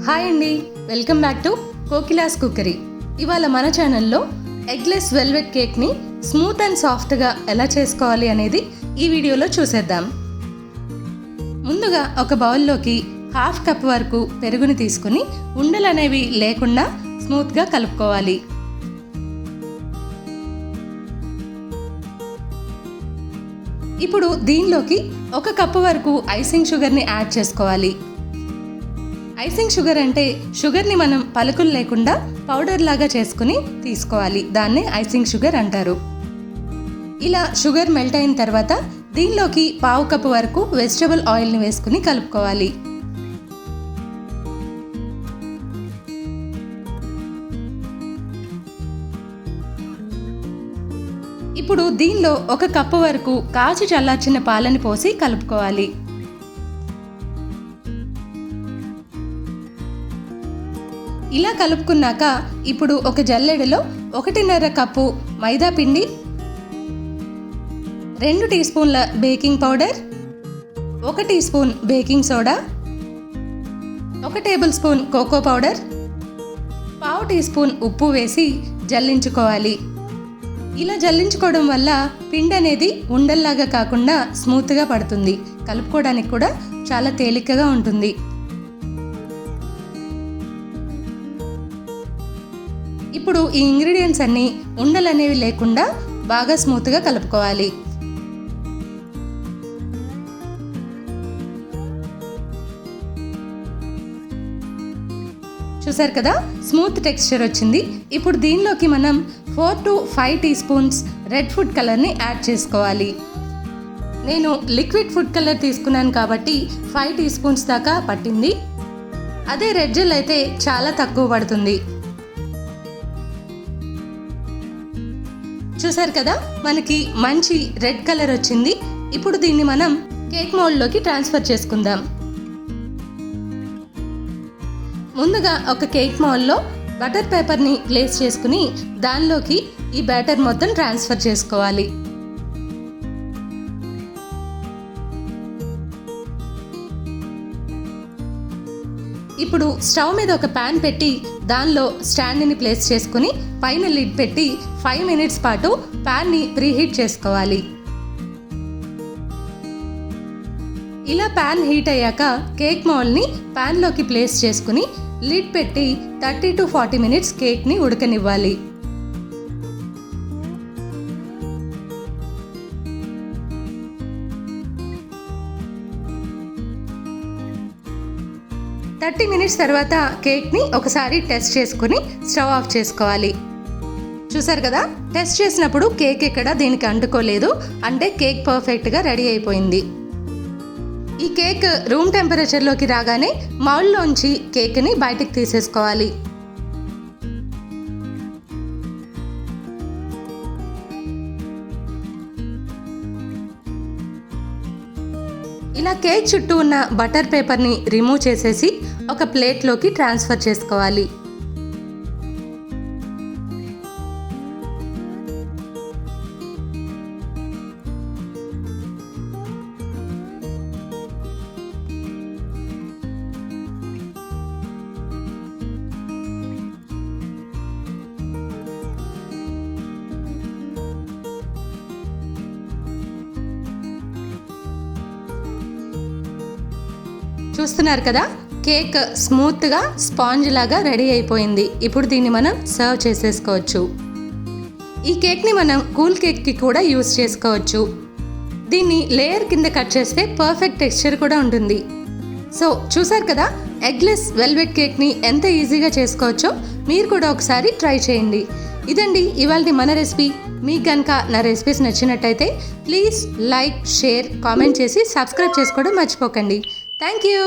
Hi అండి, welcome back to కోకిలాస్ cookery. ఇవాళ మన ఛానల్లో ఎగ్లెస్ వెల్వెట్ కేక్ని స్మూత్ అండ్ సాఫ్ట్గా ఎలా చేసుకోవాలి అనేది ఈ వీడియోలో చూసేద్దాం. ముందుగా ఒక బౌల్లోకి 1/2 కప్ వరకు పెరుగుని తీసుకుని ఉండలు అనేవి లేకుండా స్మూత్గా కలుపుకోవాలి. ఇప్పుడు దీనిలోకి 1 కప్పు వరకు ఐసింగ్ షుగర్ని యాడ్ చేసుకోవాలి. ఐసింగ్ షుగర్ అంటే షుగర్ని మనం పలుకులు లేకుండా పౌడర్ లాగా చేసుకుని తీసుకోవాలి. దాన్నే ఐసింగ్ షుగర్ అంటారు. ఇలా షుగర్ మెల్ట్ అయిన తర్వాత దీనిలోకి 1/2 కప్పు వరకు వెజిటబుల్ ఆయిల్ని వేసుకుని కలుపుకోవాలి. ఇప్పుడు దీనిలో 1 కప్పు వరకు కాచి చల్లార్చిన పాలని పోసి కలుపుకోవాలి. ఇలా కలుపుకున్నాక ఇప్పుడు ఒక జల్లెడలో 1.5 కప్పు మైదా పిండి, 2 టీ స్పూన్ల baking powder, 1 teaspoon baking soda, 1 tablespoon cocoa powder, 1/2 teaspoon ఉప్పు వేసి జల్లించుకోవాలి. ఇలా జల్లించుకోవడం వల్ల పిండి అనేది ఉండల్లాగా కాకుండా స్మూత్గా పడుతుంది. కలుపుకోవడానికి కూడా చాలా తేలికగా ఉంటుంది. ఇప్పుడు ఈ ఇంగ్రీడియంట్స్ అన్నీ ఉండలు అనేవి లేకుండా బాగా స్మూత్గా కలుపుకోవాలి. చూసారు కదా, స్మూత్ టెక్స్చర్ వచ్చింది. ఇప్పుడు దీనిలోకి మనం 4 to 5 teaspoons red food కలర్ని యాడ్ చేసుకోవాలి. నేను లిక్విడ్ ఫుడ్ కలర్ తీసుకున్నాను కాబట్టి 5 టీ స్పూన్స్ దాకా పట్టింది. అదే రెడ్ జెల్ అయితే చాలా తక్కువ పడుతుంది. చూసారు కదా, మనకి మంచి రెడ్ కలర్ వచ్చింది. ఇప్పుడు దీన్ని మనం కేక్ మౌల్డ్లోకి ట్రాన్స్ఫర్ చేసుకుందాం. ముందుగా ఒక కేక్ మౌల్డ్లో బటర్ పేపర్ని ప్లేస్ చేసుకుని దానిలోకి ఈ బ్యాటర్ మొత్తం ట్రాన్స్ఫర్ చేసుకోవాలి. ఇప్పుడు స్టవ్ మీద ఒక ప్యాన్ పెట్టి దానిలో స్టాండ్ని ప్లేస్ చేసుకుని పైన లిడ్ పెట్టి 5 మినిట్స్ పాటు ప్యాన్ని ప్రీహీట్ చేసుకోవాలి. ఇలా ప్యాన్ హీట్ అయ్యాక కేక్ మౌల్డ్ని ప్యాన్లోకి ప్లేస్ చేసుకుని లిడ్ పెట్టి 30 to 40 మినిట్స్ కేక్ని ఉడకనివ్వాలి. థర్టీ మినిట్స్ తర్వాత కేక్ని ఒకసారి టెస్ట్ చేసుకుని స్టవ్ ఆఫ్ చేసుకోవాలి. చూసారు కదా, టెస్ట్ చేసినప్పుడు కేక్ ఎక్కడ దీనికి అంటుకోలేదు, అంటే కేక్ పర్ఫెక్ట్గా రెడీ అయిపోయింది. ఈ కేక్ రూమ్ టెంపరేచర్లోకి రాగానే మౌల్డ్లోంచి కేక్ని బయటికి తీసేసుకోవాలి. ఇలా కేక్ చుట్టూ ఉన్న బటర్ పేపర్ని రిమూవ్ చేసేసి ఒక ప్లేట్లోకి ట్రాన్స్ఫర్ చేసుకోవాలి. చూస్తున్నారు కదా, కేక్ స్మూత్గా స్పాంజ్ లాగా రెడీ అయిపోయింది. ఇప్పుడు దీన్ని మనం సర్వ్ చేసేసుకోవచ్చు. ఈ కేక్ని మనం కూల్ కేక్కి కూడా యూస్ చేసుకోవచ్చు. దీన్ని లేయర్ కింద కట్ చేస్తే పర్ఫెక్ట్ టెక్స్చర్ కూడా ఉంటుంది. సో చూసారు కదా, ఎగ్లెస్ వెల్వెట్ కేక్ని ఎంత ఈజీగా చేసుకోవచ్చో మీరు కూడా ఒకసారి ట్రై చేయండి. ఇదండి ఇవాళ మన రెసిపీ. మీకు కనుక నా రెసిపీస్ నచ్చినట్టయితే ప్లీజ్ లైక్, షేర్, కామెంట్ చేసి సబ్స్క్రైబ్ చేసుకోవడం మర్చిపోకండి. Thank you.